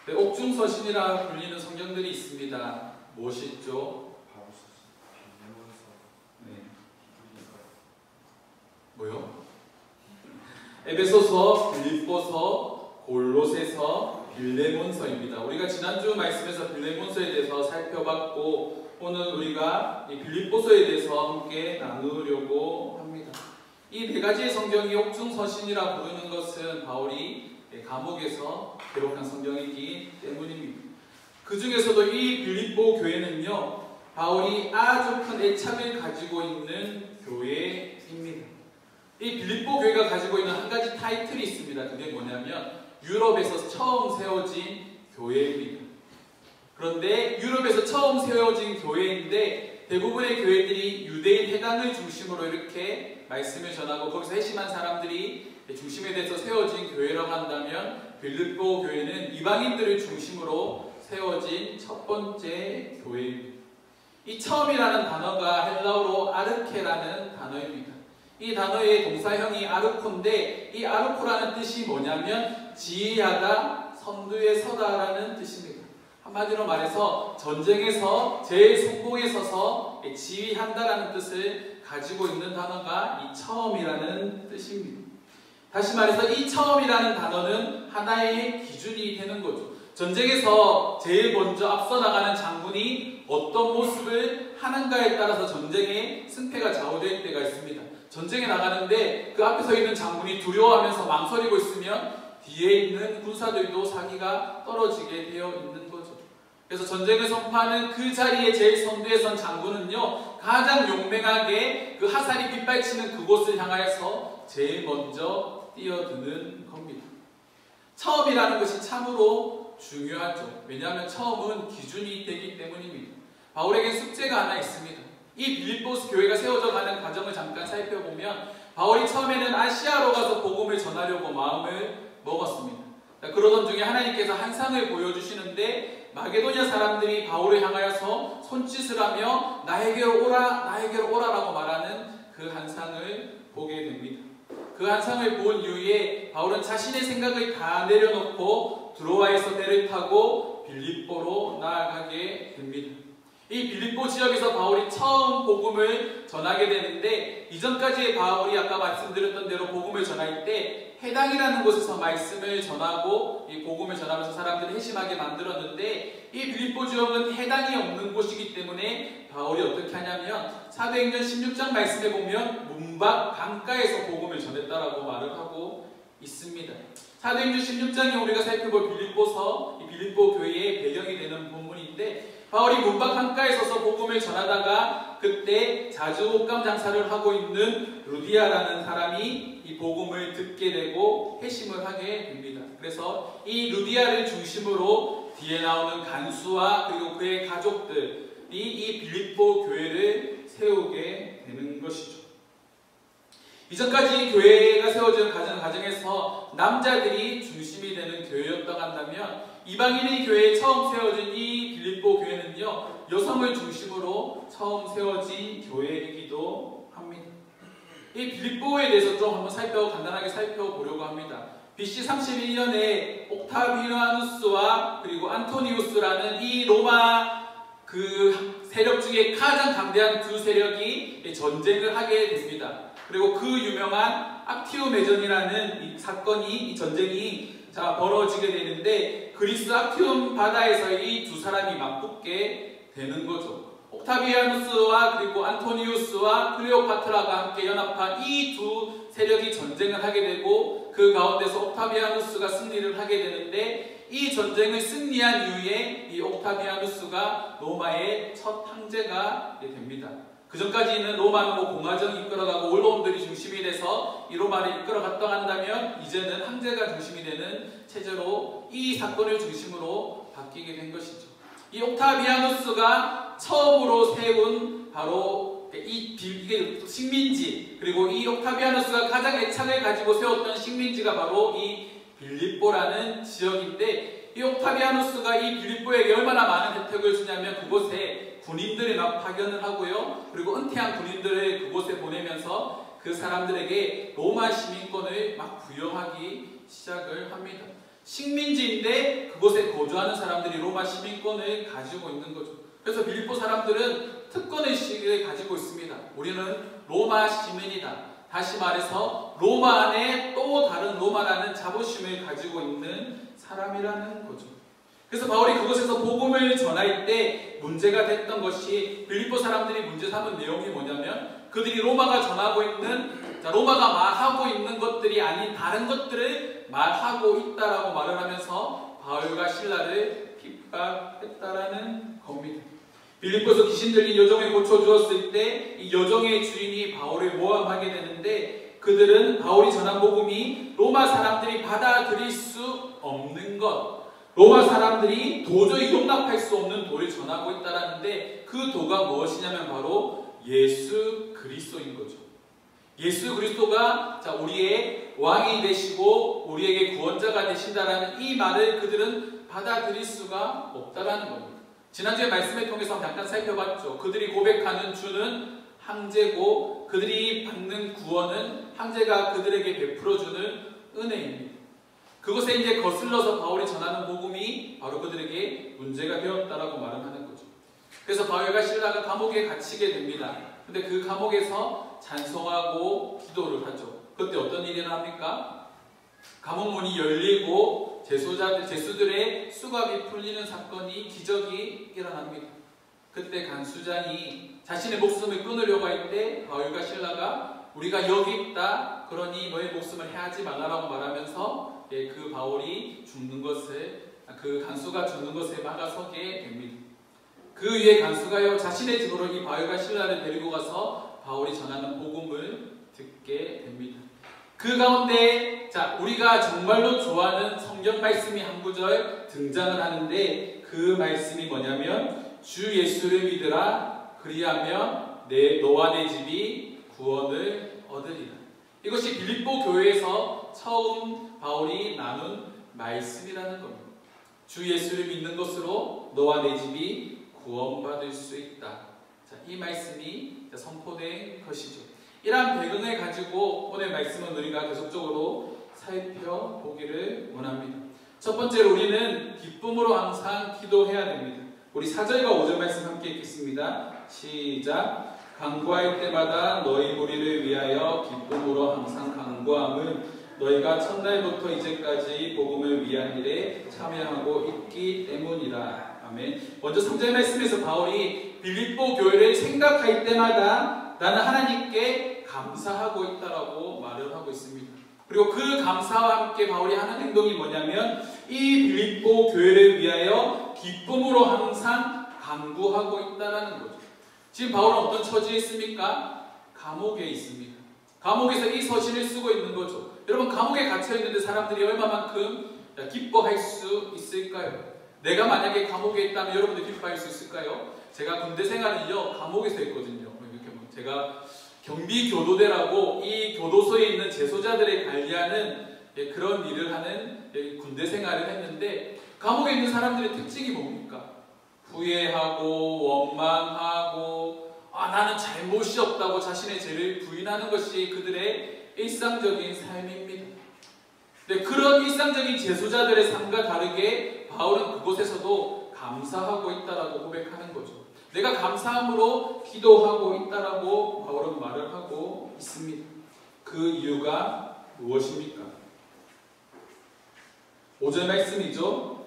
네, 옥중서신이라 불리는 성경들이 있습니다. 무엇이 있죠? 네. 뭐요? 에베소서, 빌립보서, 골로새서, 빌레몬서입니다. 우리가 지난주 말씀에서 빌레몬서에 대해서 살펴봤고 오늘 우리가 이 빌립보서에 대해서 함께 나누려고 합니다. 이 네 가지의 성경이 옥중서신이라 부르는 것은 바울이 감옥에서 기록한 성경이기 때문입니다. 그 중에서도 이 빌립보 교회는요, 바울이 아주 큰 애착을 가지고 있는 교회입니다. 이 빌립보 교회가 가지고 있는 한 가지 타이틀이 있습니다. 그게 뭐냐면 유럽에서 처음 세워진 교회입니다. 그런데 유럽에서 처음 세워진 교회인데 대부분의 교회들이 유대인 해당을 중심으로 이렇게 말씀을 전하고 거기서 회심한 사람들이 중심에 대해서 세워진 교회라고 한다면 빌립보 교회는 이방인들을 중심으로 세워진 첫 번째 교회입니다. 이 처음이라는 단어가 헬라어로 아르케라는 단어입니다. 이 단어의 동사형이 아르코인데 이 아르코라는 뜻이 뭐냐면 지휘하다, 선두에 서다라는 뜻입니다. 한마디로 말해서 전쟁에서 제일 성공에 서서 지휘한다라는 뜻을 가지고 있는 단어가 이 처음이라는 뜻입니다. 다시 말해서 이 처음이라는 단어는 하나의 기준이 되는 거죠. 전쟁에서 제일 먼저 앞서 나가는 장군이 어떤 모습을 하는가에 따라서 전쟁의 승패가 좌우될 때가 있습니다. 전쟁에 나가는데 그 앞에 서 있는 장군이 두려워하면서 망설이고 있으면 뒤에 있는 군사들도 사기가 떨어지게 되어 있는 거죠. 그래서 전쟁을 선포하는 그 자리에 제일 선두에 선 장군은요, 가장 용맹하게 그 화살이 빗발치는 그곳을 향하여서 제일 먼저 뛰어드는 겁니다. 처음이라는 것이 참으로 중요하죠. 왜냐하면 처음은 기준이 되기 때문입니다. 바울에게 숙제가 하나 있습니다. 이 빌립보스 교회가 세워져 가는 과정을 잠깐 살펴보면 바울이 처음에는 아시아로 가서 복음을 전하려고 마음을 먹었습니다. 그러던 중에 하나님께서 한 상을 보여주시는데 마게도냐 사람들이 바울을 향하여서 손짓을 하며 나에게로 오라, 나에게로 오라라고 말하는 그 한 상을 보게 됩니다. 그 한 상을 본 이후에 바울은 자신의 생각을 다 내려놓고 드로아에서 배를 타고 빌립보로 나아가게 됩니다. 이 빌립보 지역에서 바울이 처음 복음을 전하게 되는데 이전까지의 바울이 아까 말씀드렸던 대로 복음을 전할 때 해당이라는 곳에서 말씀을 전하고 이 복음을 전하면서 사람들을 회심하게 만들었는데 이 빌립보 지역은 해당이 없는 곳이기 때문에 바울이 어떻게 하냐면 사도행전 16장 말씀에 보면 문밖 강가에서 복음을 전했다라고 말을 하고 있습니다. 사도행전 16장에 우리가 살펴볼 빌립보서, 이 빌립보 교회의 배경이 되는 본문인데 바울이 문밖 강가에 서서 복음을 전하다가 그때 자주 옷감 장사를 하고 있는 루디아라는 사람이 이 복음을 듣게 되고 회심을 하게 됩니다. 그래서 이 루디아를 중심으로 뒤에 나오는 간수와 그리고 그의 가족들이 이 빌립보 교회를 세우게 되는 것이죠. 이전까지 교회가 세워지는 과정에서 남자들이 중심이 되는 교회였다고 한다면 이방인의 교회에 처음 세워진 이 빌립보 교회는요, 여성을 중심으로 처음 세워진 교회이기도 합니다. 이 빌립보에 대해서 좀 한번 간단하게 살펴보려고 합니다. BC 31년에 옥타비아누스와 그리고 안토니우스라는 이 로마 그 세력 중에 가장 강대한 두 세력이 전쟁을 하게 됩니다. 그리고 그 유명한 악티움해전이라는 이 전쟁이 벌어지게 되는데 그리스 악티움 바다에서 이 두 사람이 맞붙게 되는 거죠. 옥타비아누스와 그리고 안토니우스와 클레오파트라가 함께 연합한 이 두 세력이 전쟁을 하게 되고 그 가운데서 옥타비아누스가 승리를 하게 되는데 이 전쟁을 승리한 이후에 이 옥타비아누스가 로마의 첫 황제가 됩니다. 그 전까지는 로마는 공화정이 이끌어가고 원로원들이 중심이 돼서 이 로마를 이끌어갔다 한다면 이제는 황제가 중심이 되는 체제로 이 사건을 중심으로 바뀌게 된 것이죠. 이 옥타비아누스가 처음으로 세운 바로 이게 식민지, 그리고 이 옥타비아누스가 가장 애착을 가지고 세웠던 식민지가 바로 이 빌립보라는 지역인데 이 옥타비아누스가 이 빌립보에게 얼마나 많은 혜택을 주냐면 그곳에 군인들을 막 파견을 하고요. 그리고 은퇴한 군인들을 그곳에 보내면서 그 사람들에게 로마 시민권을 막 부여하기 시작을 합니다. 식민지인데 그곳에 거주하는 사람들이 로마 시민권을 가지고 있는 거죠. 그래서 빌립보 사람들은 특권의식을 가지고 있습니다. 우리는 로마 시민이다. 다시 말해서 로마 안에 또 다른 로마라는 자부심을 가지고 있는 사람이라는 거죠. 그래서 바울이 그곳에서 복음을 전할 때 문제가 됐던 것이, 빌립보 사람들이 문제 삼은 내용이 뭐냐면, 그들이 로마가 전하고 있는, 로마가 말하고 있는 것들이 아닌 다른 것들을 말하고 있다라고 말을 하면서 바울과 실라를 핍박했다라는 겁니다. 빌립보에서 귀신 들린 여종을 고쳐주었을 때 이 여종의 주인이 바울을 모함하게 되는데, 그들은 바울이 전한 복음이 로마 사람들이 받아들일 수 없는 것, 로마 사람들이 도저히 용납할 수 없는 도를 전하고 있다라는데, 그 도가 무엇이냐면 바로 예수 그리스도인 거죠. 예수 그리스도가 우리의 왕이 되시고 우리에게 구원자가 되신다라는 이 말을 그들은 받아들일 수가 없다라는 겁니다. 지난주에 말씀을 통해서 잠깐 살펴봤죠. 그들이 고백하는 주는 황제고 그들이 받는 구원은 황제가 그들에게 베풀어주는 은혜입니다. 그것에 이제 거슬러서 바울이 전하는 복음이 바로 그들에게 문제가 되었다라고 말을 하는 거죠. 그래서 바울과 실라가 감옥에 갇히게 됩니다. 근데 그 감옥에서 찬송하고 기도를 하죠. 그때 어떤 일이 일어납니까? 감옥문이 열리고 제수들의 수갑이 풀리는 사건이, 기적이 일어납니다. 그때 간수장이 자신의 목숨을 끊으려고 할 때 바울과 실라가 우리가 여기 있다, 그러니 너의 목숨을 해하지 말라라고 말하면서 그 바울이 죽는 것을, 그 간수가 죽는 것을 막아서게 됩니다. 그 위에 간수가요, 자신의 집으로 이 바울과 실라를 데리고 가서 바울이 전하는 복음을 듣게 됩니다. 그 가운데 우리가 정말로 좋아하는 성경 말씀이 한 구절 등장을 하는데, 그 말씀이 뭐냐면 주 예수를 믿으라, 그리하면 너와 내 집이 구원을 얻으리라. 이것이 빌립보 교회에서 처음 바울이 나눈 말씀이라는 겁니다. 주 예수를 믿는 것으로 너와 내 집이 구원받을 수 있다. 이 말씀이 선포된 것이죠. 이러한 배경을 가지고 오늘 말씀은 우리가 계속적으로 살펴보기를 원합니다. 첫 번째로 우리는 기쁨으로 항상 기도해야 됩니다. 우리 4절과 5절 말씀 함께 읽겠습니다. 시작. 간구할 때마다 너희 무리를 위하여 기쁨으로 항상 간구함은 너희가 첫날부터 이제까지 복음을 위한 일에 참여하고 있기 때문이라. 아멘. 먼저 3절 말씀에서 바울이 빌립보 교회를 생각할 때마다 나는 하나님께 감사하고 있다라고 말을 하고 있습니다. 그리고 그 감사와 함께 바울이 하는 행동이 뭐냐면 이 빌립보 교회를 위하여 기쁨으로 항상 간구하고 있다는 거죠. 지금 바울은 어떤 처지에 있습니까? 감옥에 있습니다. 감옥에서 이 서신을 쓰고 있는 거죠. 여러분, 감옥에 갇혀 있는데 사람들이 얼마만큼 기뻐할 수 있을까요? 내가 만약에 감옥에 있다면 여러분들 기뻐할 수 있을까요? 제가 군대 생활은요, 감옥에서 했거든요. 제가 경비교도대라고 이 교도소에 있는 재소자들을 관리하는 그런 일을 하는 군대 생활을 했는데, 감옥에 있는 사람들의 특징이 뭡니까? 후회하고 원망하고 나는 잘못이 없다고 자신의 죄를 부인하는 것이 그들의 일상적인 삶입니다. 네, 그런 일상적인 재소자들의 삶과 다르게 바울은 그곳에서도 감사하고 있다라고 고백하는 거죠. 내가 감사함으로 기도하고 있다라고 바울은 말을 하고 있습니다. 그 이유가 무엇입니까? 5절 말씀이죠.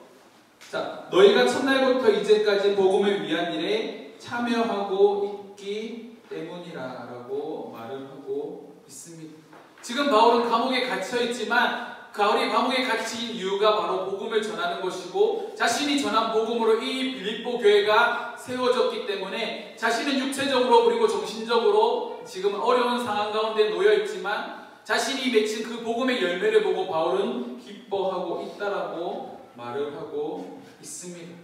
너희가 첫날부터 이제까지 복음을 위한 일에 참여하고 있기 때문이라 라고 말을 하고 있습니다. 지금 바울은 감옥에 갇혀있지만 바울이 감옥에 갇힌 이유가 바로 복음을 전하는 것이고, 자신이 전한 복음으로 이 빌립보 교회가 세워졌기 때문에 자신은 육체적으로 그리고 정신적으로 지금 어려운 상황 가운데 놓여있지만 자신이 맺힌 그 복음의 열매를 보고 바울은 기뻐하고 있다라고 말을 하고 있습니다.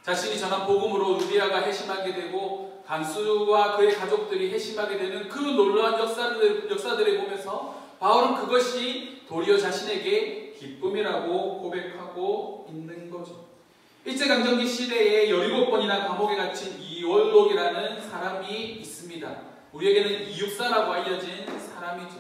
자신이 전한 복음으로 루디아가 회심하게 되고 간수와 그의 가족들이 회심하게 되는 그 놀라운 역사들을 보면서 바울은 그것이 도리어 자신에게 기쁨이라고 고백하고 있는 거죠. 일제강점기 시대에 17번이나 감옥에 갇힌 이월록이라는 사람이 있습니다. 우리에게는 이육사라고 알려진 사람이죠.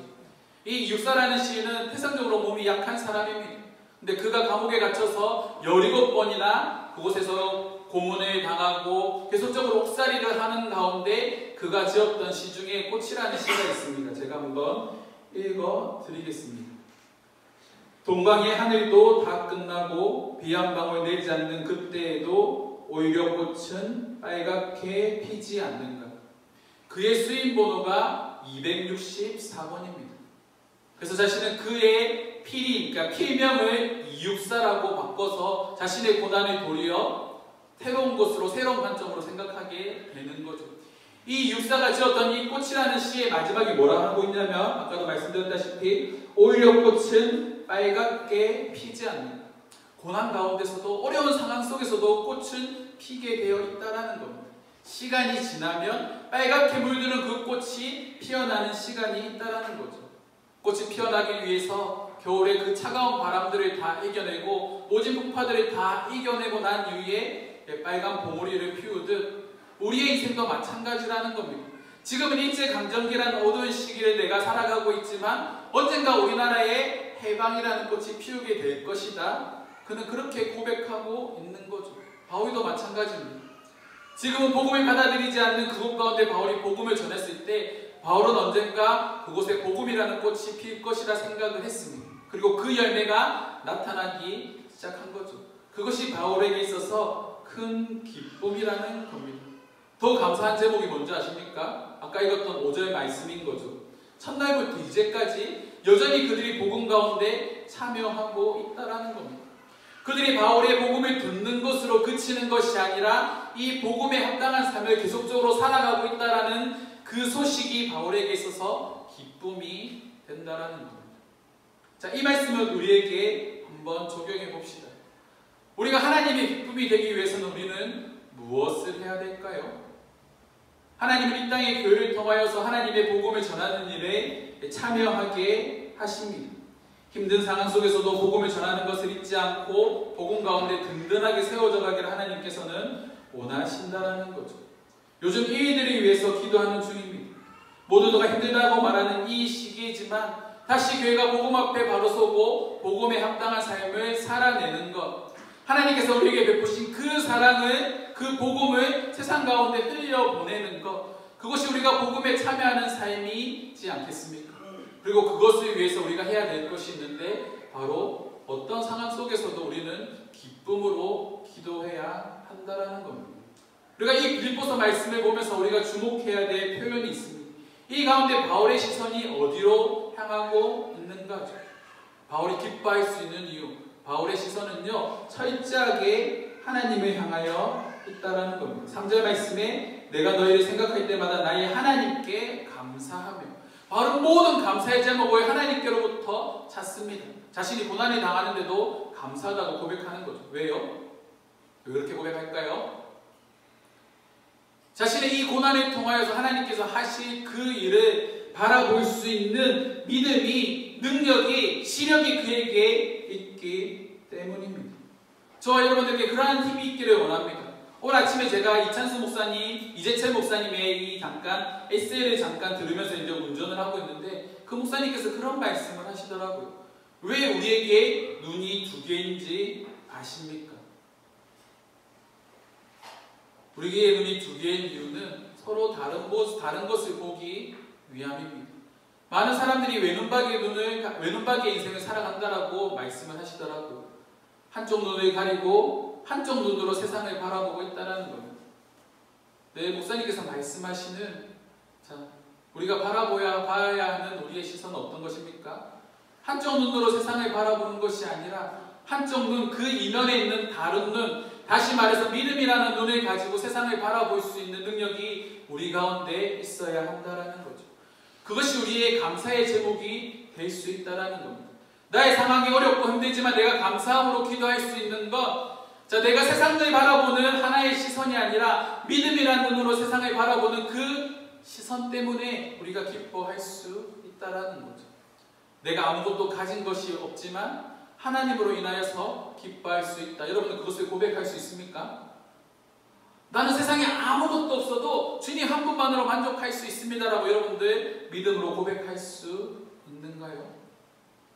이 이육사라는 시인은 태생적으로 몸이 약한 사람입니다. 근데 그가 감옥에 갇혀서 17번이나 그곳에서 고문을 당하고 계속적으로 옥살이를 하는 가운데 그가 지었던 시 중에 꽃이라는 시가 있습니다. 제가 한번 읽어 드리겠습니다. 동방의 하늘도 다 끝나고 비 한 방울 내리지 않는 그때에도 오히려 꽃은 빨갛게 피지 않는가. 그의 수인 번호가 264번입니다. 그래서 자신은 그의 그러니까 필명을 이육사라고 바꿔서 자신의 고난을 도리어 새로운 곳으로, 새로운 관점으로 생각하게 되는 거죠. 이 육사가 지었던 이 꽃이라는 시의 마지막에 뭐라 하고 있냐면, 아까도 말씀드렸다시피 오히려 꽃은 빨갛게 피지 않는다. 고난 가운데서도, 어려운 상황 속에서도 꽃은 피게 되어 있다는 겁니다. 시간이 지나면 빨갛게 물드는 그 꽃이 피어나는 시간이 있다는 거죠. 꽃이 피어나기 위해서 겨울에 그 차가운 바람들을 다 이겨내고 모진 풍파들을 다 이겨내고 난 이후에 빨간 봉우리를 피우듯 우리의 인생도 마찬가지라는 겁니다. 지금은 일제강점기라는 어두운 시기를 내가 살아가고 있지만 언젠가 우리나라에 해방이라는 꽃이 피우게 될 것이다. 그는 그렇게 고백하고 있는 거죠. 바울도 마찬가지입니다. 지금은 복음을 받아들이지 않는 그곳 가운데 바울이 복음을 전했을 때 바울은 언젠가 그곳에 복음이라는 꽃이 필 것이라 생각을 했습니다. 그리고 그 열매가 나타나기 시작한 거죠. 그것이 바울에게 있어서 큰 기쁨이라는 겁니다. 더 감사한 제목이 뭔지 아십니까? 아까 읽었던 5절 말씀인 거죠. 첫날부터 이제까지 여전히 그들이 복음 가운데 참여하고 있다는 겁니다. 그들이 바울의 복음을 듣는 것으로 그치는 것이 아니라 이 복음에 합당한 삶을 계속적으로 살아가고 있다는 그 소식이 바울에게 있어서 기쁨이 된다는 겁니다. 자, 이 말씀을 우리에게 한번 적용해 봅시다. 우리가 하나님의 기쁨이 되기 위해서는 우리는 무엇을 해야 될까요? 하나님은 이 땅의 교회를 통하여서 하나님의 복음을 전하는 일에 참여하게 하십니다. 힘든 상황 속에서도 복음을 전하는 것을 잊지 않고 복음 가운데 든든하게 세워져 가기를 하나님께서는 원하신다는 거죠. 요즘 이 일들을 위해서 기도하는 중입니다. 모두가 힘들다고 말하는 이 시기이지만 다시 교회가 복음 앞에 바로 서고 복음에 합당한 삶을 살아내는 것, 하나님께서 우리에게 베푸신 그 사랑을, 그 복음을 세상 가운데 흘려보내는 것, 그것이 우리가 복음에 참여하는 삶이지 않겠습니까? 그리고 그것을 위해서 우리가 해야 될 것이 있는데 바로 어떤 상황 속에서도 우리는 기쁨으로 기도해야 한다는 겁니다. 우리가 이 빌립보서 말씀을 보면서 우리가 주목해야 될 표현이 있습니다. 이 가운데 바울의 시선이 어디로 향하고 있는가? 바울이 기뻐할 수 있는 이유, 바울의 시선은요, 철저하게 하나님을 향하여 있다라는 겁니다. 3절 말씀에 내가 너희를 생각할 때마다 나의 하나님께 감사하며, 바울은 모든 감사의 제목을 하나님께로부터 찾습니다. 자신이 고난을 당하는데도 감사하다고 고백하는 거죠. 왜요? 왜 그렇게 고백할까요? 자신의 이 고난을 통하여서 하나님께서 하실 그 일을 바라볼 수 있는 믿음이, 능력이, 시력이 그에게 있기 때문입니다. 저와 여러분들께 그러한 힘이 있기를 원합니다. 오늘 아침에 제가 이찬수 목사님, 이재철 목사님의 이 잠깐 에세이를 잠깐 들으면서 이제 운전을 하고 있는데 그 목사님께서 그런 말씀을 하시더라고요. 왜 우리에게 눈이 두 개인지 아십니까? 우리에게 눈이 두 개인 이유는 서로 다른 것을 보기 위함입니다. 많은 사람들이 외눈박이의 인생을 살아간다라고 말씀을 하시더라고요. 한쪽 눈을 가리고 한쪽 눈으로 세상을 바라보고 있다는 겁니다. 네, 목사님께서 말씀하시는, 우리가 봐야 하는 우리의 시선은 어떤 것입니까? 한쪽 눈으로 세상을 바라보는 것이 아니라 한쪽 눈, 그 이면에 있는 다른 눈, 다시 말해서 믿음이라는 눈을 가지고 세상을 바라볼 수 있는 능력이 우리 가운데 있어야 한다는 거죠. 그것이 우리의 감사의 제목이 될 수 있다는 겁니다. 나의 상황이 어렵고 힘들지만 내가 감사함으로 기도할 수 있는 것, 내가 세상을 바라보는 하나의 시선이 아니라 믿음이라는 눈으로 세상을 바라보는 그 시선 때문에 우리가 기뻐할 수 있다는 거죠. 내가 아무것도 가진 것이 없지만 하나님으로 인하여서 기뻐할 수 있다. 여러분은 그것을 고백할 수 있습니까? 나는 세상에 아무것도 없어도 주님 한 분만으로 만족할 수 있습니다라고 여러분들 믿음으로 고백할 수 있는가요?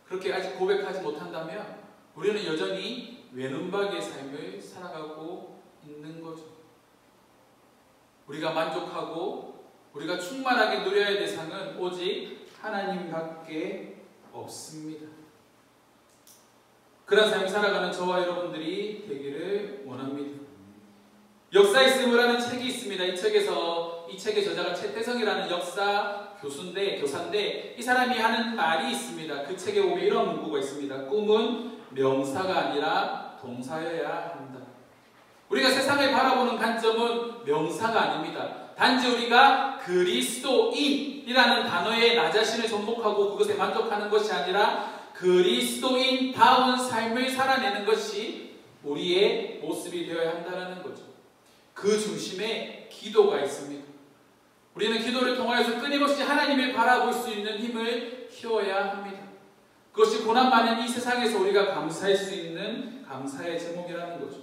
그렇게 아직 고백하지 못한다면 우리는 여전히 외눈박이의 삶을 살아가고 있는 거죠. 우리가 만족하고 우리가 충만하게 누려야 할 대상은 오직 하나님밖에 없습니다. 그런 삶을 살아가는 저와 여러분들이 되기를 원합니다. 역사의 씀이라는 책이 있습니다. 이 책의 저자가 최태성이라는 역사 교사인데 이 사람이 하는 말이 있습니다. 그 책에 보면 이런 문구가 있습니다. 꿈은 명사가 아니라 동사여야 한다. 우리가 세상을 바라보는 관점은 명사가 아닙니다. 단지 우리가 그리스도인이라는 단어에 나 자신을 접목하고 그것에 만족하는 것이 아니라 그리스도인다운 삶을 살아내는 것이 우리의 모습이 되어야 한다는 거죠. 그 중심에 기도가 있습니다. 우리는 기도를 통하여서 끊임없이 하나님을 바라볼 수 있는 힘을 키워야 합니다. 그것이 고난 많은 이 세상에서 우리가 감사할 수 있는 감사의 제목이라는 거죠.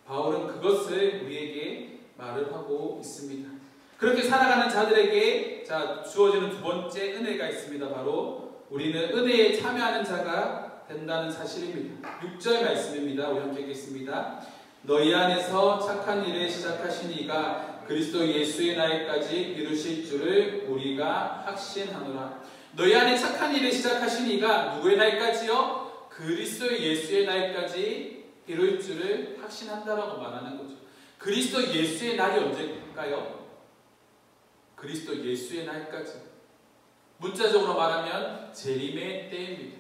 바울은 그것을 우리에게 말을 하고 있습니다. 그렇게 살아가는 자들에게 주어지는 두 번째 은혜가 있습니다. 바로 우리는 은혜에 참여하는 자가 된다는 사실입니다. 6절 말씀입니다. 우리 함께 읽겠습니다. 너희 안에서 착한 일을 시작하신 이가 그리스도 예수의 날까지 이루실 줄을 우리가 확신하노라. 너희 안에 착한 일을 시작하신 이가 누구의 날까지요? 그리스도 예수의 날까지 이룰 줄을 확신한다라고 말하는 거죠. 그리스도 예수의 날이 언제일까요? 그리스도 예수의 날까지. 문자적으로 말하면 재림의 때입니다.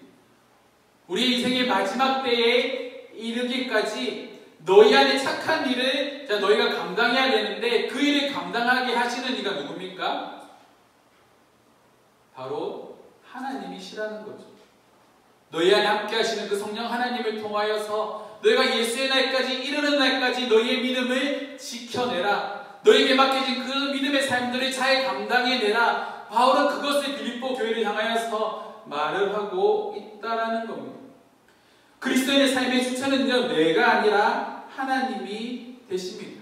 우리 인생의 마지막 때에 이르기까지 너희 안에 착한 일을 너희가 감당해야 되는데 그 일을 감당하게 하시는 이가 누굽니까? 바로 하나님이시라는 거죠. 너희 안에 함께 하시는 그 성령 하나님을 통하여서 너희가 예수의 날까지 이르는 날까지 너희의 믿음을 지켜내라. 너희에게 맡겨진 그 믿음의 삶들을 잘 감당해내라. 바울은 그것을 빌립보 교회를 향하여서 말을 하고 있다라는 겁니다. 그리스도인의 삶의 주체는요, 내가 아니라 하나님이 되십니다.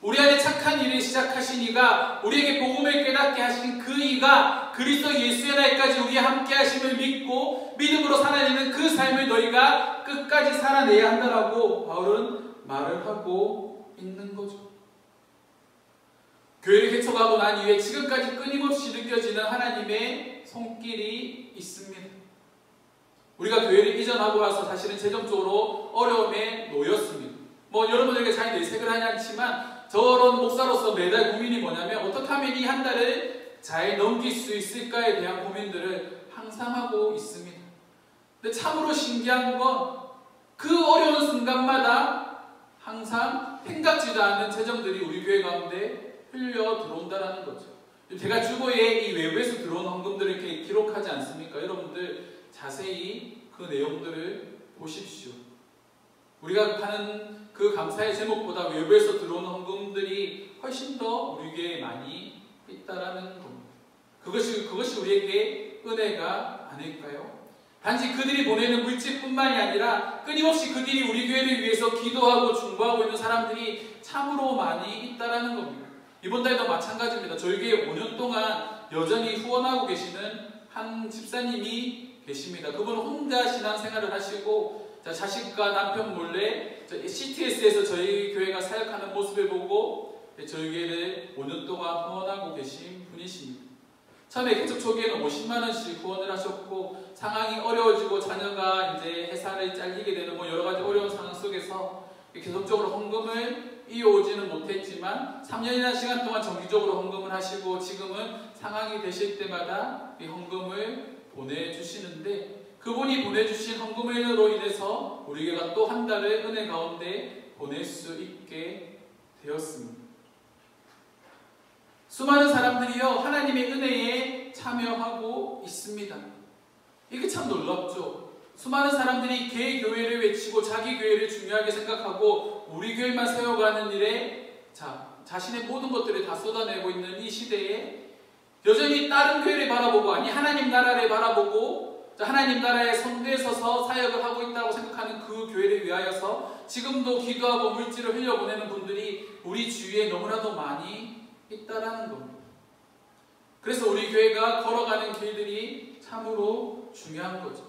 우리 안에 착한 일을 시작하신 이가, 우리에게 복음을 깨닫게 하신 그 이가 그리스도 예수의 날까지 우리와 함께 하심을 믿고 믿음으로 살아내는 그 삶을 너희가 끝까지 살아내야 한다라고 바울은 말을 하고 있는 거죠. 교회를 개척하고 난 이후에 지금까지 끊임없이 느껴지는 하나님의 손길이 있습니다. 우리가 교회를 이전하고 와서 사실은 재정적으로 어려움에 놓였습니다. 여러분들에게 잘 내색을 하지 않지만 저런 목사로서 매달 고민이 뭐냐면 어떻게 하면 이 한 달을 잘 넘길 수 있을까에 대한 고민들을 항상 하고 있습니다. 근데 참으로 신기한 건 그 어려운 순간마다 항상 생각지도 않은 재정들이 우리 교회 가운데 흘려 들어온다는 거죠. 제가 주보에 이 외부에서 들어온 헌금들을 이렇게 기록하지 않습니까? 여러분들 자세히 그 내용들을 보십시오. 우리가 하는 그 감사의 제목보다 외부에서 들어온 헌금들이 훨씬 더 우리 교회에 많이 있다라는 겁니다. 그것이 우리에게 은혜가 아닐까요? 단지 그들이 보내는 물질뿐만이 아니라 끊임없이 그들이 우리 교회를 위해서 기도하고 중보하고 있는 사람들이 참으로 많이 있다라는 겁니다. 이번 달도 마찬가지입니다. 저희 교회 5년 동안 여전히 후원하고 계시는 한 집사님이 계십니다. 그분은 혼자 신앙생활을 하시고 자식과 남편 몰래 CTS에서 저희 교회가 사역하는 모습을 보고 저희 교회를 5년 동안 후원하고 계신 분이십니다. 처음에 개척 초기에는 50만 원씩 후원을 하셨고 상황이 어려워지고 자녀가 이제 회사를 잘리게 되는 여러 가지 어려운 상황 속에서 계속적으로 헌금을 이어오지는 못했지만 3년이나 시간 동안 정기적으로 헌금을 하시고 지금은 상황이 되실 때마다 이 헌금을 보내주시는데 그분이 보내주신 헌금으로 인해서 우리 교회가 또 한 달을 은혜 가운데 보낼 수 있게 되었습니다. 수많은 사람들이요 하나님의 은혜에 참여하고 있습니다. 이게 참 놀랍죠. 수많은 사람들이 개 교회를 외치고 자기 교회를 중요하게 생각하고 우리 교회만 세워가는 일에 자신의 모든 것들을 다 쏟아내고 있는 이 시대에 여전히 다른 교회를 바라보고 아니 하나님 나라를 바라보고 하나님 나라의 선대에 서서 사역을 하고 있다고 생각하는 그 교회를 위하여서 지금도 기도하고 물질을 흘려보내는 분들이 우리 주위에 너무나도 많이 있다라는 겁니다. 그래서 우리 교회가 걸어가는 길들이 참으로 중요한 거죠.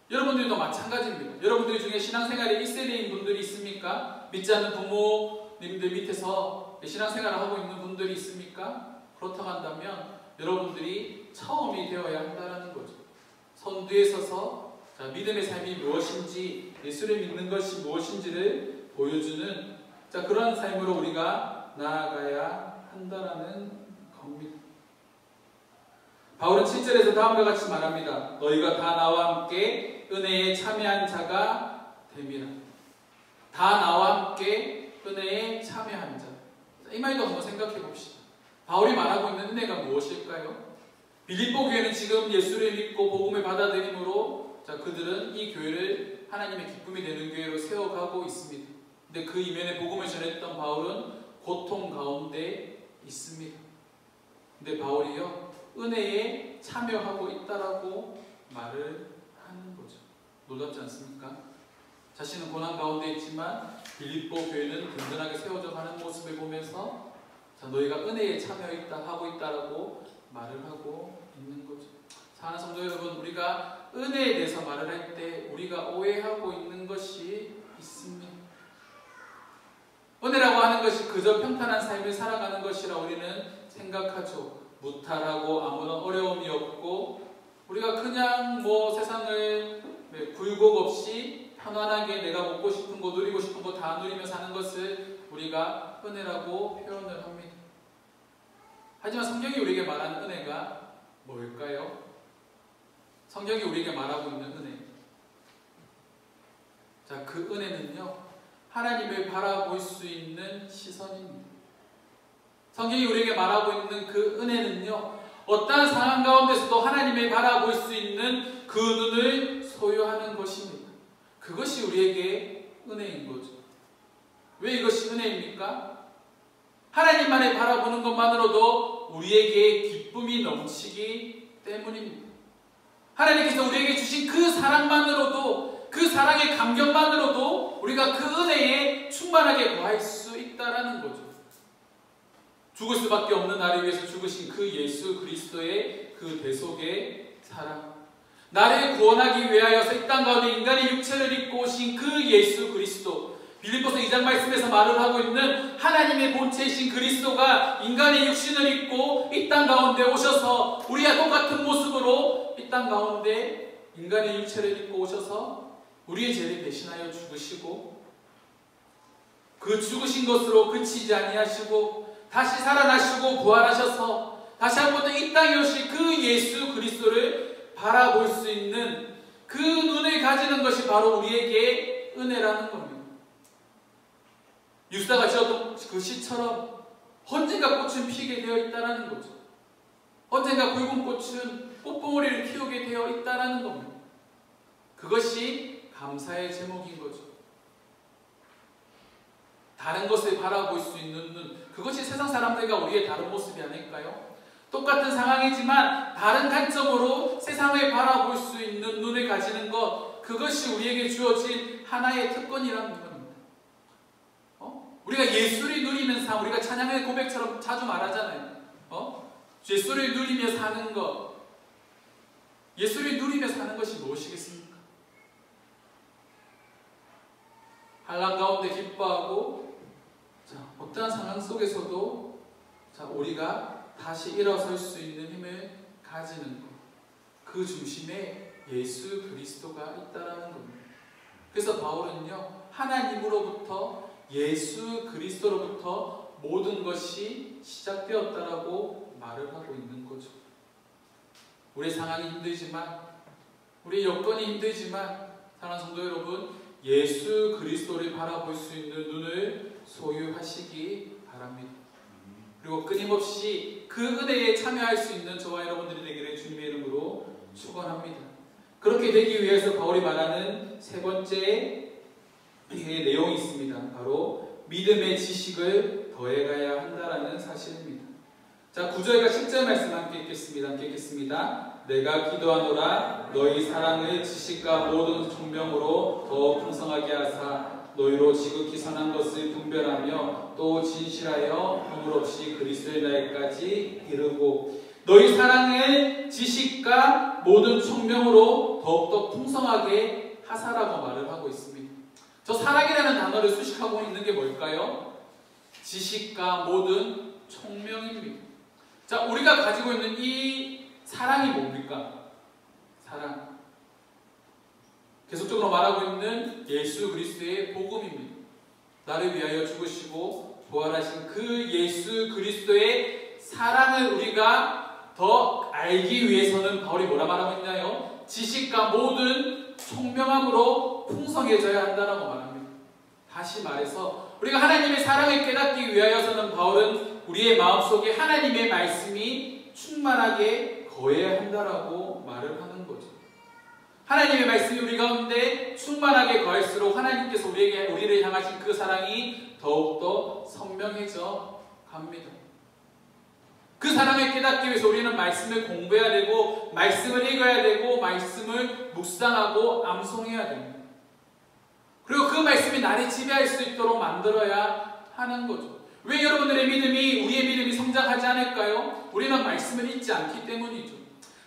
여러분들도 마찬가지입니다. 여러분들 중에 신앙생활에 1세대인 분들이 있습니까? 믿지 않는 부모님들 밑에서 신앙생활을 하고 있는 분들이 있습니까? 그렇다고 한다면 여러분들이 처음이 되어야 한다는 거죠. 선두에 서서 믿음의 삶이 무엇인지, 예수를 믿는 것이 무엇인지를 보여주는 그런 삶으로 우리가 나아가야 한다는 겁니다. 바울은 7절에서 다음과 같이 말합니다. 너희가 다 나와 함께 은혜에 참여한 자가 됨이라. 다 나와 함께 은혜에 참여한 자. 이 말도 한번 생각해 봅시다. 바울이 말하고 있는 은혜가 무엇일까요? 빌립보 교회는 지금 예수를 믿고 복음을 받아들임으로 그들은 이 교회를 하나님의 기쁨이 되는 교회로 세워가고 있습니다. 근데 그 이면에 복음을 전했던 바울은 고통 가운데 있습니다. 근데 바울이요, 은혜에 참여하고 있다라고 말을 하는 거죠. 놀랍지 않습니까? 자신은 고난 가운데 있지만 빌립보 교회는 든든하게 세워져 가는 모습을 보면서 너희가 은혜에 참여하고 있다라고 말을 하고 있는 거죠. 사랑하는 성도 여러분, 우리가 은혜에 대해서 말을 할 때 우리가 오해하고 있는 것이 있습니다. 은혜라고 하는 것이 그저 평탄한 삶을 살아가는 것이라 우리는 생각하죠. 무탈하고 아무런 어려움이 없고 우리가 그냥 세상을 굴곡 없이 편안하게 내가 먹고 싶은 거 누리고 싶은 거 다 누리며 사는 것을 우리가 은혜라고 표현을 합니다. 하지만 성경이 우리에게 말하는 은혜가 뭘까요? 성경이 우리에게 말하고 있는 은혜, 그 은혜는요, 하나님을 바라볼 수 있는 시선입니다. 성경이 우리에게 말하고 있는 그 은혜는요, 어떠한 상황 가운데서도 하나님을 바라볼 수 있는 그 눈을 소유하는 것입니다. 그것이 우리에게 은혜인 거죠. 왜 이것이 은혜입니까? 하나님만을 바라보는 것만으로도 우리에게 기쁨이 넘치기 때문입니다. 하나님께서 우리에게 주신 그 사랑만으로도, 그 사랑의 감격만으로도 우리가 그 은혜에 충만하게 거할 수 있다는 거죠. 죽을 수밖에 없는 나를 위해서 죽으신 그 예수 그리스도의 그 대속의 사랑, 나를 구원하기 위하여서 이 땅 가운데 인간의 육체를 입고 오신 그 예수 그리스도, 빌립보서 2장 말씀에서 말을 하고 있는 하나님의 본체이신 그리스도가 인간의 육신을 입고 이 땅 가운데 오셔서 우리와 똑같은 모습으로 이 땅 가운데 인간의 육체를 입고 오셔서 우리의 죄를 대신하여 죽으시고, 그 죽으신 것으로 그치지 아니하시고 다시 살아나시고 부활하셔서 다시 한 번 더 이 땅에 오신 그 예수 그리스도를 바라볼 수 있는 그 눈을 가지는 것이 바로 우리에게 은혜라는 겁니다. 유사가 지었던 그 시처럼 언젠가 꽃은 피게 되어 있다는 거죠. 언젠가 붉은 꽃은 꽃봉오리를 키우게 되어 있다는 겁니다. 그것이 감사의 제목인 거죠. 다른 것을 바라볼 수 있는 눈, 그것이 세상 사람들과 우리의 다른 모습이 아닐까요? 똑같은 상황이지만 다른 관점으로 세상을 바라볼 수 있는 눈을 가지는 것, 그것이 우리에게 주어진 하나의 특권이라는 겁니다. 우리가 예수를 누리는 삶, 우리가 찬양의 고백처럼 자주 말하잖아요. 예수를 누리며 사는 것, 예수를 누리며 사는 것이 무엇이겠습니까? 환난 가운데 기뻐하고 어떠한 상황 속에서도 우리가 다시 일어설 수 있는 힘을 가지는 것, 그 중심에 예수 그리스도가 있다는 겁니다. 그래서 바울은요, 하나님으로부터 예수 그리스도로부터 모든 것이 시작되었다라고 말을 하고 있는 거죠. 우리의 상황이 힘들지만, 우리의 여건이 힘들지만, 사랑하는 성도 여러분, 예수 그리스도를 바라볼 수 있는 눈을 소유하시기 바랍니다. 그리고 끊임없이 그 은혜에 참여할 수 있는 저와 여러분들이 되기를 주님의 이름으로 축원합니다. 그렇게 되기 위해서 바울이 말하는 세 번째 내용이 있습니다. 바로 믿음의 지식을 더해가야 한다라는 사실입니다. 9절과 10절 말씀 함께 읽겠습니다. 내가 기도하노라 너희 사랑의 지식과 모든 총명으로 더 풍성하게 하사 너희로 지극히 선한 것을 분별하며 또 진실하여 허물 없이 그리스도의 날까지 이르고 너희 사랑의 지식과 모든 총명으로 더욱더 풍성하게 하사라고 말을 하고 있습니다. 저 사랑이라는 단어를 수식하고 있는 게 뭘까요? 지식과 모든 총명입니다. 자, 우리가 가지고 있는 이 사랑이 뭡니까? 사랑. 계속적으로 말하고 있는 예수 그리스도의 복음입니다. 나를 위하여 죽으시고 부활하신 그 예수 그리스도의 사랑을 우리가 더 알기 위해서는 바울이 뭐라 말하고 있나요? 지식과 모든 총명함으로 풍성해져야 한다고 말합니다. 다시 말해서 우리가 하나님의 사랑을 깨닫기 위하여서는 바울은 우리의 마음속에 하나님의 말씀이 충만하게 거해야 한다라고 말을 하는 거죠. 하나님의 말씀이 우리 가운데 충만하게 거할수록 하나님께서 우리를 향하신 그 사랑이 더욱더 선명해져 갑니다. 그 사랑을 깨닫기 위해서 우리는 말씀을 공부해야 되고 말씀을 읽어야 되고 말씀을 묵상하고 암송해야 됩니다. 그리고 그 말씀이 나를 지배할 수 있도록 만들어야 하는 거죠. 왜 여러분들의 믿음이, 우리의 믿음이 성장하지 않을까요? 우리는 말씀을 읽지 않기 때문이죠.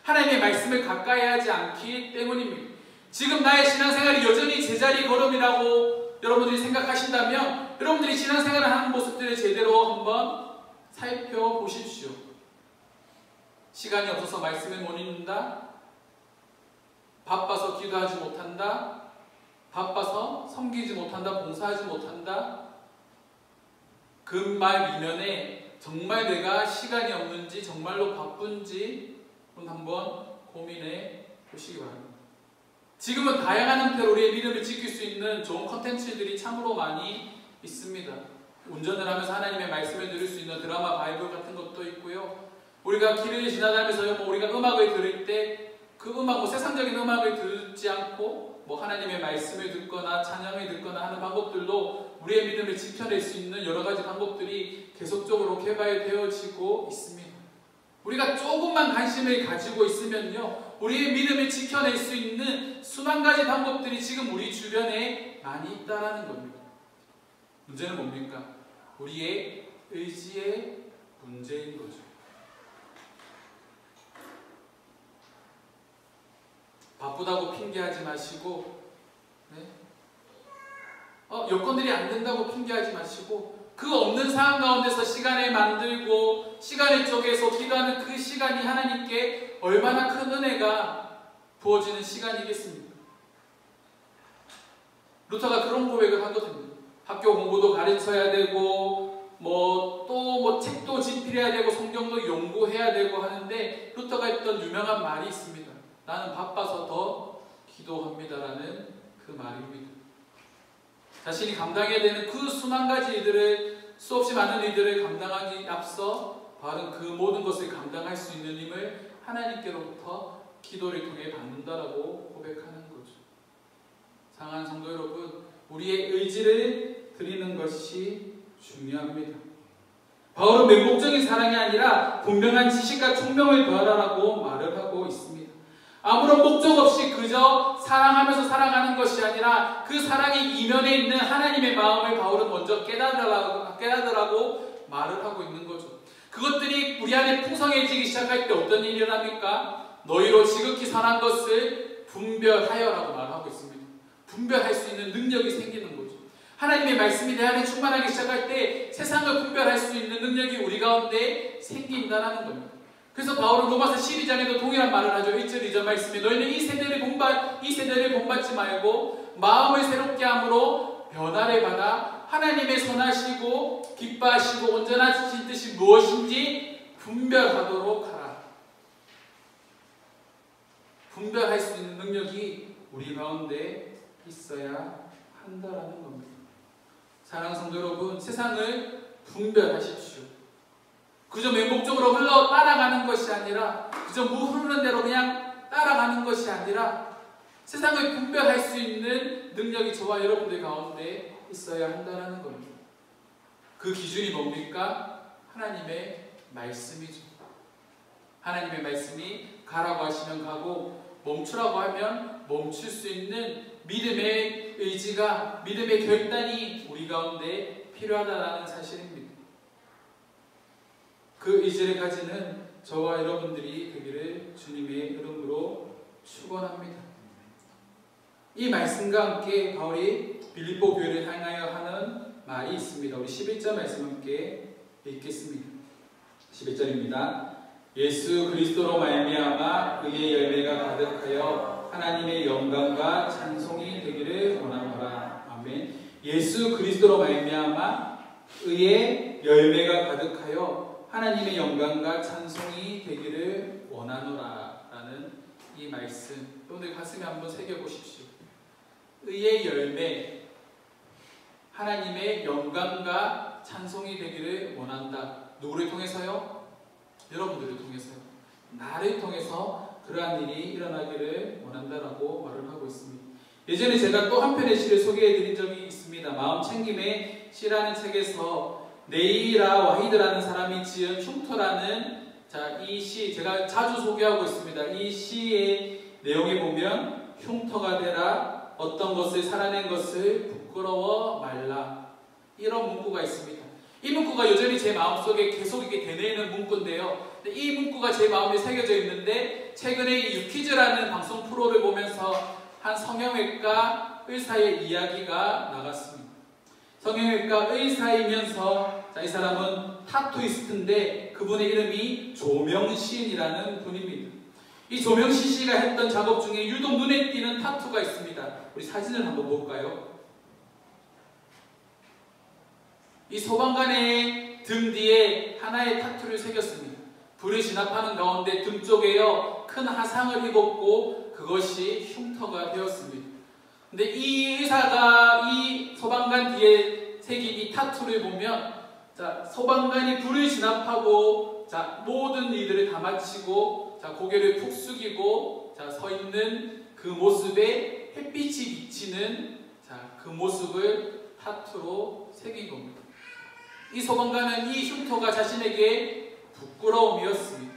하나님의 말씀을 가까이 하지 않기 때문입니다. 지금 나의 신앙생활이 여전히 제자리 걸음이라고 여러분들이 생각하신다면 여러분들이 신앙생활을 하는 모습들을 제대로 한번 살펴보십시오. 시간이 없어서 말씀을 못 읽는다. 바빠서 기도하지 못한다. 바빠서 섬기지 못한다. 봉사하지 못한다. 그 말 이면에 정말 내가 시간이 없는지 정말로 바쁜지 한번 고민해 보시기 바랍니다. 지금은 다양한 형태로 우리의 믿음을 지킬 수 있는 좋은 컨텐츠들이 참으로 많이 있습니다. 운전을 하면서 하나님의 말씀을 들을 수 있는 드라마 바이블 같은 것도 있고요. 우리가 길을 지나다니면서 우리가 음악을 들을 때 그 음악, 세상적인 음악을 듣지 않고 하나님의 말씀을 듣거나 찬양을 듣거나 하는 방법들도 우리의 믿음을 지켜낼 수 있는 여러 가지 방법들이 계속적으로 개발되어지고 있습니다. 우리가 조금만 관심을 가지고 있으면요, 우리의 믿음을 지켜낼 수 있는 수만 가지 방법들이 지금 우리 주변에 많이 있다라는 겁니다. 문제는 뭡니까? 우리의 의지의 문제인 거죠. 바쁘다고 핑계하지 마시고, 여건들이 안 된다고 핑계하지 마시고, 그 없는 상황 가운데서 시간을 만들고 시간을 쪼개서 기도하는 그 시간이 하나님께 얼마나 큰 은혜가 부어지는 시간이겠습니까? 루터가 그런 고백을 하거든요. 학교 공부도 가르쳐야 되고 또 책도 집필해야 되고 성경도 연구해야 되고 하는데 루터가 했던 유명한 말이 있습니다. 나는 바빠서 더 기도합니다라는 그 말입니다. 자신이 감당해야 되는 그 수만 가지 일들을, 수없이 많은 일들을 감당하기 앞서 바로 그 모든 것을 감당할 수 있는 힘을 하나님께로부터 기도를 통해 받는다라고 고백하는 거죠. 사랑하는 성도 여러분, 우리의 의지를 드리는 것이 중요합니다. 바울은 맹목적인 사랑이 아니라 분명한 지식과 총명을 더하라고 말을 하고 있습니다. 아무런 목적 없이 그저 사랑하면서 사랑하는 것이 아니라 그 사랑의 이면에 있는 하나님의 마음을 바울은 먼저 깨닫으라고 말을 하고 있는 거죠. 그것들이 우리 안에 풍성해지기 시작할 때 어떤 일이 일어납니까? 너희로 지극히 선한 것을 분별하여라고 말하고 있습니다. 분별할 수 있는 능력이 생기는 거죠. 하나님의 말씀이 내 안에 충만하기 시작할 때 세상을 분별할 수 있는 능력이 우리 가운데 생긴다는 겁니다. 그래서 바울은 로마서 12장에도 동일한 말을 하죠. 1절 2절 말씀에 너희는 이 세대를 본받지 말고 마음을 새롭게 함으로 변화를 받아 하나님의 선하시고 기뻐하시고 온전하신 뜻이 무엇인지 분별하도록 하라. 분별할 수 있는 능력이 우리 가운데 있어야 한다라는 겁니다. 사랑하는 성도 여러분, 세상을 분별하십시오. 그저 맹목적으로 흘러 따라가는 것이 아니라, 그저 흐르는 대로 그냥 따라가는 것이 아니라 세상을 분별할 수 있는 능력이 저와 여러분들 가운데 있어야 한다는 겁니다. 그 기준이 뭡니까? 하나님의 말씀이죠. 하나님의 말씀이 가라고 하시면 가고 멈추라고 하면 멈출 수 있는 믿음의 의지가, 믿음의 결단이 우리 가운데 필요하다는 사실입니다. 그 의지를 가지는 저와 여러분들이 되기를 주님의 이름으로 축원합니다. 이 말씀과 함께 바울이 빌립보 교회를 향하여 하는 말이 있습니다. 우리 11절 말씀 함께 읽겠습니다. 11절입니다. 예수 그리스도로 말미암아 의의 열매가 가득하여 하나님의 영광과 찬송이 되기를 원하노라. 아멘. 예수 그리스도로 말미암아 의의 열매가 가득하여 하나님의 영광과 찬송이 되기를 원하노라 라는 이 말씀, 여러분들 가슴에 한번 새겨보십시오. 의의 열매, 하나님의 영광과 찬송이 되기를 원한다. 누구를 통해서요? 여러분들을 통해서요. 나를 통해서 그러한 일이 일어나기를 원한다라고 말을 하고 있습니다. 예전에 제가 또 한 편의 시를 소개해드린 적이 있습니다. 마음챙김의 시라는 책에서 네이라 와히드라는 사람이 지은 흉터라는 이 시, 제가 자주 소개하고 있습니다. 이 시의 내용에 보면 흉터가 되라, 어떤 것을 살아낸 것을 부끄러워 말라, 이런 문구가 있습니다. 이 문구가 여전히 제 마음속에 계속 이렇게 되뇌이는 문구인데요. 이 문구가 제 마음에 새겨져 있는데, 최근에 이 유퀴즈라는 방송 프로를 보면서 한 성형외과 의사의 이야기가 나갔습니다. 성형외과 의사이면서 이 사람은 타투이스트인데 그분의 이름이 조명신이라는 분입니다. 이 조명신 씨가 했던 작업 중에 유독 눈에 띄는 타투가 있습니다. 우리 사진을 한번 볼까요? 이 소방관의 등 뒤에 하나의 타투를 새겼습니다. 불이 진압하는 가운데 등 쪽에요 큰 화상을 입었고 그것이 흉터가 되었습니다. 근데 이 의사가 이 소방관 뒤에 새긴 이 타투를 보면, 소방관이 불을 진압하고 모든 일들을 다 마치고 고개를 푹 숙이고 서 있는 그 모습에 햇빛이 비치는 그 모습을 타투로 새긴 겁니다. 이 소방관은 이 흉터가 자신에게 부끄러움이었습니다.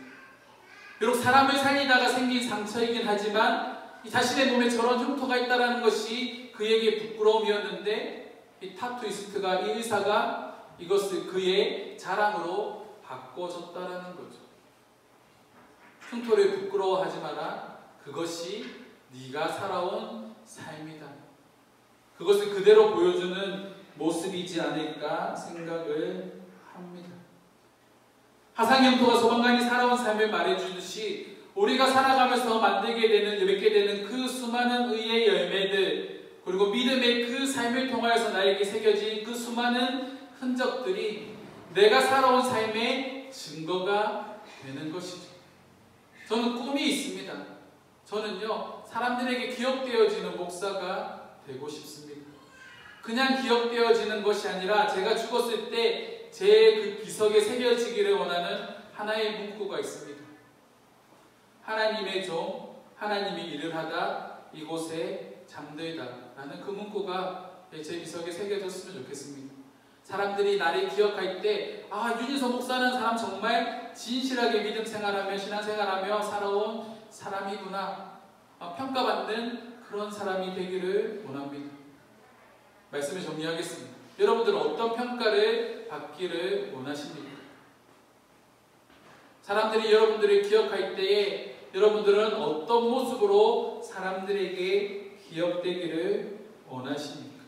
비록 사람을 살리다가 생긴 상처이긴 하지만 자신의 몸에 저런 흉터가 있다는 것이 그에게 부끄러움이었는데, 이 타투이스트가, 이 의사가 이것을 그의 자랑으로 바꿔줬다는 거죠. 흉터를 부끄러워하지 마라. 그것이 네가 살아온 삶이다. 그것을 그대로 보여주는 모습이지 않을까 생각을 합니다. 화상흉터가 소방관이 살아온 삶을 말해주듯이 우리가 살아가면서 만들게 되는, 맺게 되는 그 수많은 의의 열매들, 그리고 믿음의 그 삶을 통하여서 나에게 새겨진 그 수많은 흔적들이 내가 살아온 삶의 증거가 되는 것이죠. 저는 꿈이 있습니다. 저는요, 사람들에게 기억되어지는 목사가 되고 싶습니다. 그냥 기억되어지는 것이 아니라 제가 죽었을 때 제 그 비석에 새겨지기를 원하는 하나의 문구가 있습니다. 하나님의 종, 하나님이 일을 하다 이곳에 잠들다 라는 그 문구가 제 비석에 새겨졌으면 좋겠습니다. 사람들이 나를 기억할 때, 윤희서 목사는 사람 정말 진실하게 믿음 생활하며 신앙생활하며 살아온 사람이구나, 평가받는 그런 사람이 되기를 원합니다. 말씀을 정리하겠습니다. 여러분들은 어떤 평가를 받기를 원하십니까? 사람들이 여러분들을 기억할 때에 여러분들은 어떤 모습으로 사람들에게 기억되기를 원하십니까?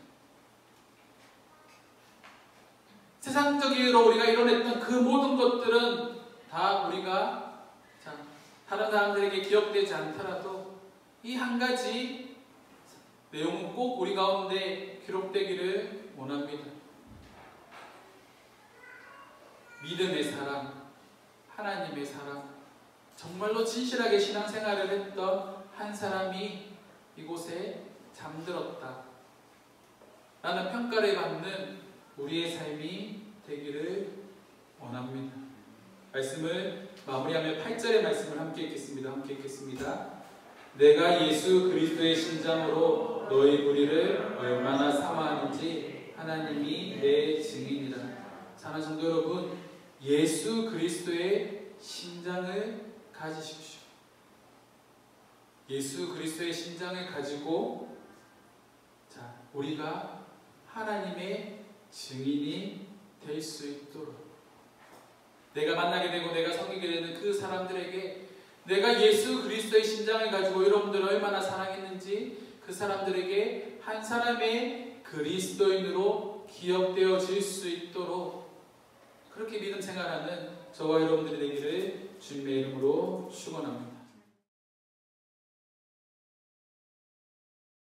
세상적으로 우리가 이뤄냈던 그 모든 것들은 다 우리가 다른 사람들에게 기억되지 않더라도 이 한 가지 내용은 꼭 우리 가운데 기록되기를 원합니다. 믿음의 사람, 하나님의 사람, 정말로 진실하게 신앙생활을 했던 한 사람이 이곳에 잠들었다 라는 평가를 받는 우리의 삶이 되기를 원합니다. 말씀을 마무리하며 8절의 말씀을 함께 읽겠습니다. 함께 읽겠습니다. 내가 예수 그리스도의 심장으로 너희 무리를 얼마나 사모하는지 하나님이 내 증인이라. 사랑하는 성도 여러분, 예수 그리스도의 심장을 가지십시오. 예수 그리스도의 심장을 가지고 우리가 하나님의 증인이 될 수 있도록, 내가 만나게 되고 내가 섬기게 되는 그 사람들에게 내가 예수 그리스도의 신장을 가지고 여러분들을 얼마나 사랑했는지 그 사람들에게 한 사람의 그리스도인으로 기억되어질 수 있도록 그렇게 믿음 생활하는 저와 여러분들이 되기를 주님의 이름으로 축원합니다.